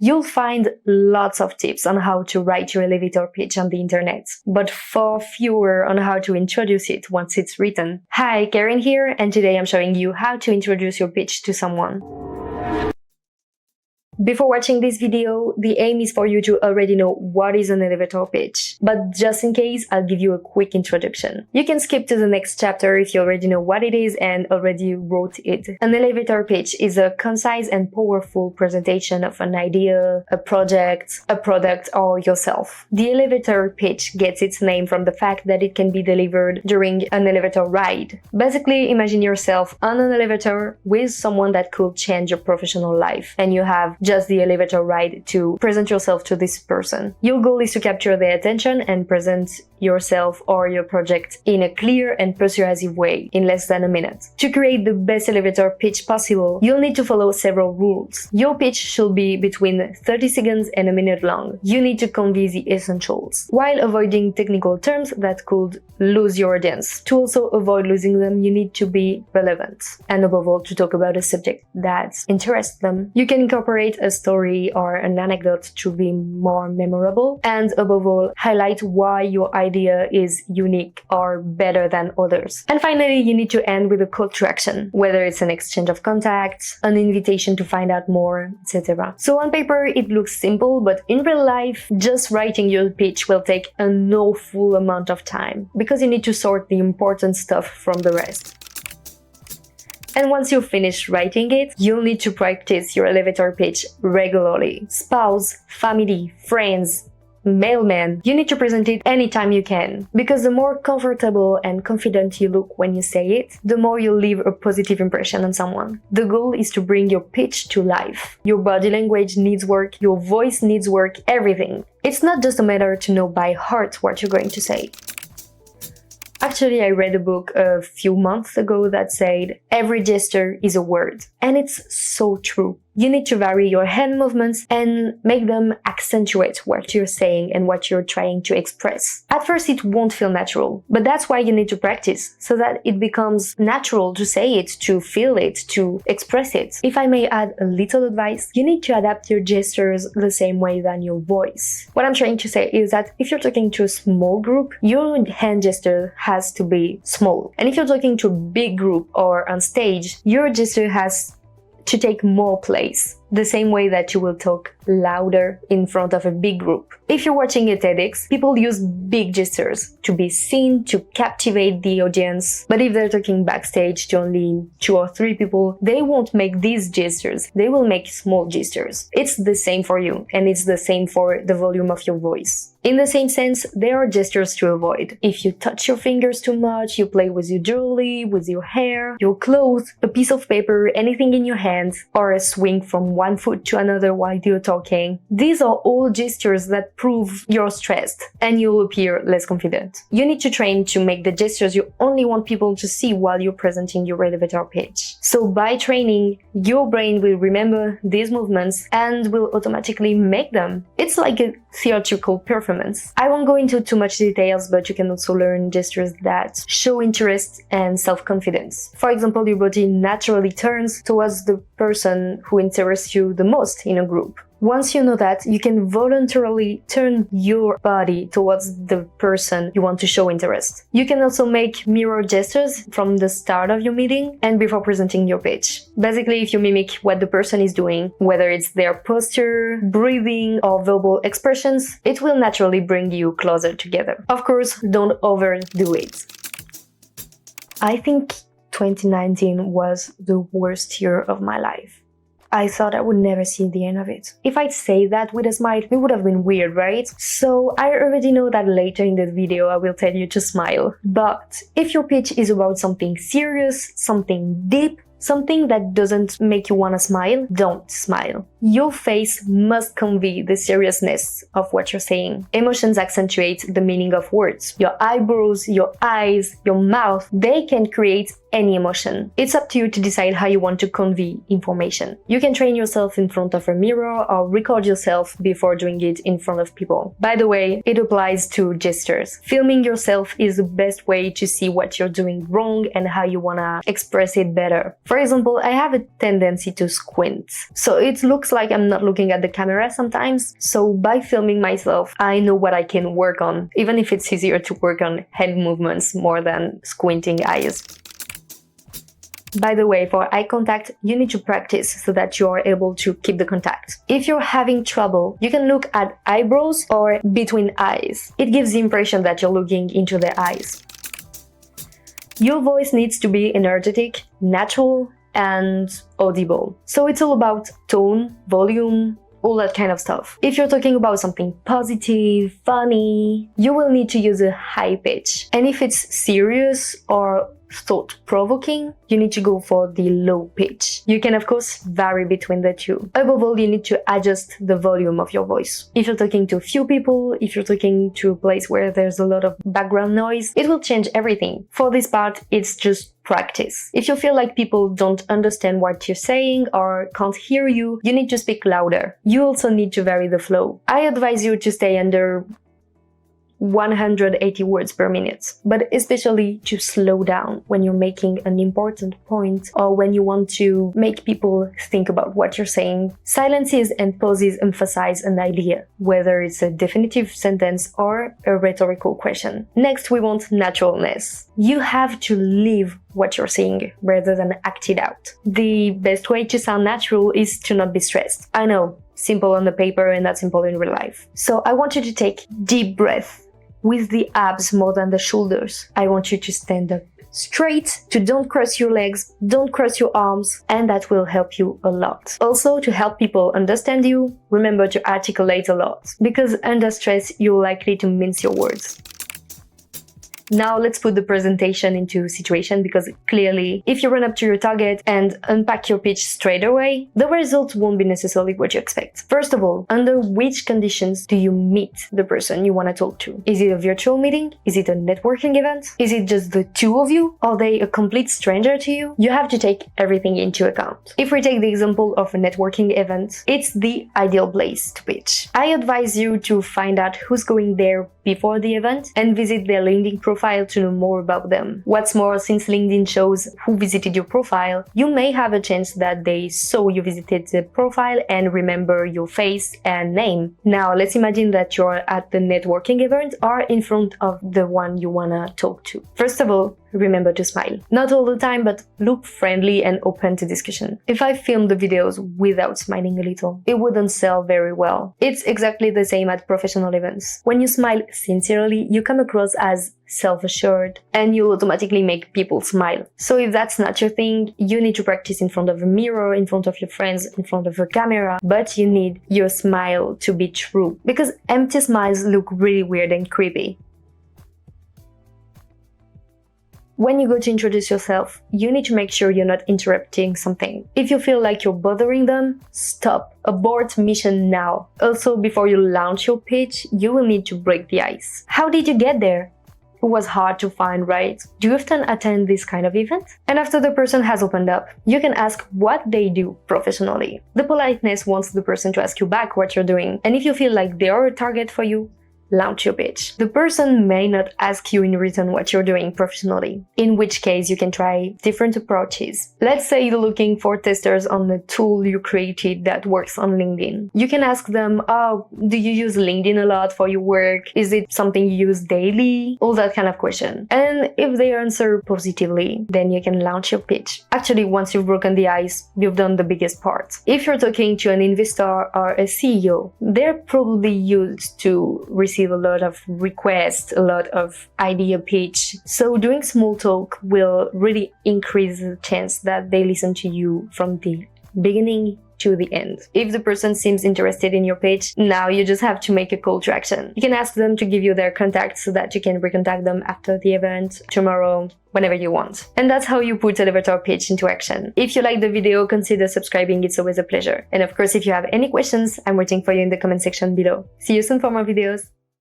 You'll find lots of tips on how to write your elevator pitch on the internet, but far fewer on how to introduce it once it's written. Hi, Karine here, and today I'm showing you how to introduce your pitch to someone. Before watching this video, the aim is for you to already know what is an elevator pitch. But just in case, I'll give you a quick introduction. You can skip to the next chapter if you already know what it is and already wrote it. An elevator pitch is a concise and powerful presentation of an idea, a project, a product, or yourself. The elevator pitch gets its name from the fact that it can be delivered during an elevator ride. Basically, imagine yourself on an elevator with someone that could change your professional life, and you have just the elevator ride to present yourself to this person. Your goal is to capture their attention and present yourself or your project in a clear and persuasive way in less than a minute. To create the best elevator pitch possible, you'll need to follow several rules. Your pitch should be between 30 seconds and a minute long. You need to convey the essentials, while avoiding technical terms that could lose your audience. To also avoid losing them, you need to be relevant, and above all, to talk about a subject that interests them. You can incorporate a story or an anecdote to be more memorable, and above all, highlight why your idea is unique or better than others. And finally, you need to end with a call to action, whether it's an exchange of contacts, an invitation to find out more, etc. So on paper, it looks simple, but in real life, just writing your pitch will take an awful amount of time, because you need to sort the important stuff from the rest. And once you finish writing it, you'll need to practice your elevator pitch regularly. Spouse, family, friends, mailman, you need to present it anytime you can, because the more comfortable and confident you look when you say it, the more you'll leave a positive impression on someone. The goal is to bring your pitch to life. Your body language needs work, your voice needs work, everything. It's not just a matter to know by heart what you're going to say. Actually, I read a book a few months ago that said, every gesture is a word. And it's so true. You need to vary your hand movements and make them accentuate what you're saying and what you're trying to express. At first, it won't feel natural, but that's why you need to practice, so that it becomes natural to say it, to feel it, to express it. If I may add a little advice, you need to adapt your gestures the same way than your voice. What I'm trying to say is that if you're talking to a small group, your hand gesture has to be small. And if you're talking to a big group or on stage, your gesture has to take more place, the same way that you will talk louder in front of a big group. If you're watching a TEDx, people use big gestures to be seen, to captivate the audience. But if they're talking backstage to only 2 or 3 people, they won't make these gestures. They will make small gestures. It's the same for you, and it's the same for the volume of your voice. In the same sense, there are gestures to avoid. If you touch your fingers too much, you play with your jewelry, with your hair, your clothes, a piece of paper, anything in your hand, or a swing from one foot to another while you're talking. These are all gestures that prove you're stressed, and you'll appear less confident. You need to train to make the gestures you only want people to see while you're presenting your elevator pitch. So by training, your brain will remember these movements and will automatically make them. It's like a theatrical performance. I won't go into too much details, but you can also learn gestures that show interest and self-confidence. For example, your body naturally turns towards the person who interests you the most in a group. Once you know that, you can voluntarily turn your body towards the person you want to show interest. You can also make mirror gestures from the start of your meeting and before presenting your pitch. Basically, if you mimic what the person is doing, whether it's their posture, breathing, or verbal expressions, it will naturally bring you closer together. Of course, don't overdo it. I think 2019 was the worst year of my life. I thought I would never see the end of it. If I'd say that with a smile, it would have been weird, right? So I already know that later in this video I will tell you to smile. But if your pitch is about something serious, something deep, something that doesn't make you want to smile, don't smile. Your face must convey the seriousness of what you're saying. Emotions accentuate the meaning of words. Your eyebrows, your eyes, your mouth, they can create any emotion. It's up to you to decide how you want to convey information. You can train yourself in front of a mirror or record yourself before doing it in front of people. By the way, it applies to gestures. Filming yourself is the best way to see what you're doing wrong and how you want to express it better. For example, I have a tendency to squint, so it looks like I'm not looking at the camera sometimes. So by filming myself, I know what I can work on, even if it's easier to work on head movements more than squinting eyes. By the way, for eye contact, you need to practice so that you are able to keep the contact. If you're having trouble, you can look at eyebrows or between eyes. It gives the impression that you're looking into their eyes. Your voice needs to be energetic, natural, and audible. So it's all about tone, volume, all that kind of stuff. If you're talking about something positive, funny, you will need to use a high pitch. And if it's serious or thought-provoking, you need to go for the low pitch. You can of course vary between the two. Above all, you need to adjust the volume of your voice. If you're talking to a few people, if you're talking to a place where there's a lot of background noise, it will change everything. For this part, it's just practice. If you feel like people don't understand what you're saying or can't hear you, you need to speak louder. You also need to vary the flow. I advise you to stay under 180 words per minute, but especially to slow down when you're making an important point or when you want to make people think about what you're saying. Silences and pauses emphasize an idea, whether it's a definitive sentence or a rhetorical question. Next, we want naturalness. You have to live what you're saying rather than act it out. The best way to sound natural is to not be stressed. I know, simple on the paper and not simple in real life. So I want you to take deep breath with the abs more than the shoulders. I want you to stand up straight, to don't cross your legs, don't cross your arms, and that will help you a lot. Also, to help people understand you, remember to articulate a lot, because under stress, you're likely to mince your words. Now let's put the presentation into situation, because clearly, if you run up to your target and unpack your pitch straight away, the result won't be necessarily what you expect. First of all, under which conditions do you meet the person you want to talk to? Is it a virtual meeting? Is it a networking event? Is it just the two of you? Are they a complete stranger to you? You have to take everything into account. If we take the example of a networking event, it's the ideal place to pitch. I advise you to find out who's going there before the event and visit their LinkedIn profile to know more about them. What's more, since LinkedIn shows who visited your profile, you may have a chance that they saw you visited the profile and remember your face and name. Now, let's imagine that you're at the networking event or in front of the one you wanna talk to. First of all, remember to smile. Not all the time, but look friendly and open to discussion. If I filmed the videos without smiling a little, it wouldn't sell very well. It's exactly the same at professional events. When you smile sincerely, you come across as self-assured and you'll automatically make people smile. So if that's not your thing, you need to practice in front of a mirror, in front of your friends, in front of a camera, but you need your smile to be true, because empty smiles look really weird and creepy. When you go to introduce yourself, you need to make sure you're not interrupting something. If you feel like you're bothering them, stop. Abort mission now. Also, before you launch your pitch, you will need to break the ice. How did you get there? It was hard to find, right? Do you often attend this kind of event? And after the person has opened up, you can ask what they do professionally. The politeness wants the person to ask you back what you're doing. And if you feel like they are a target for you, launch your pitch. The person may not ask you in return what you're doing professionally, in which case you can try different approaches. Let's say you're looking for testers on the tool you created that works on LinkedIn. You can ask them, oh, do you use LinkedIn a lot for your work? Is it something you use daily? All that kind of question. And if they answer positively, then you can launch your pitch. Actually, once you've broken the ice, you've done the biggest part. If you're talking to an investor or a CEO, they're probably used to receive a lot of requests, a lot of idea pitch. So doing small talk will really increase the chance that they listen to you from the beginning to the end. If the person seems interested in your pitch, now you just have to make a call to action. You can ask them to give you their contact so that you can recontact them after the event, tomorrow, whenever you want. And that's how you put elevator pitch into action. If you like the video, consider subscribing. It's always a pleasure. And of course, if you have any questions, I'm waiting for you in the comment section below. See you soon for more videos.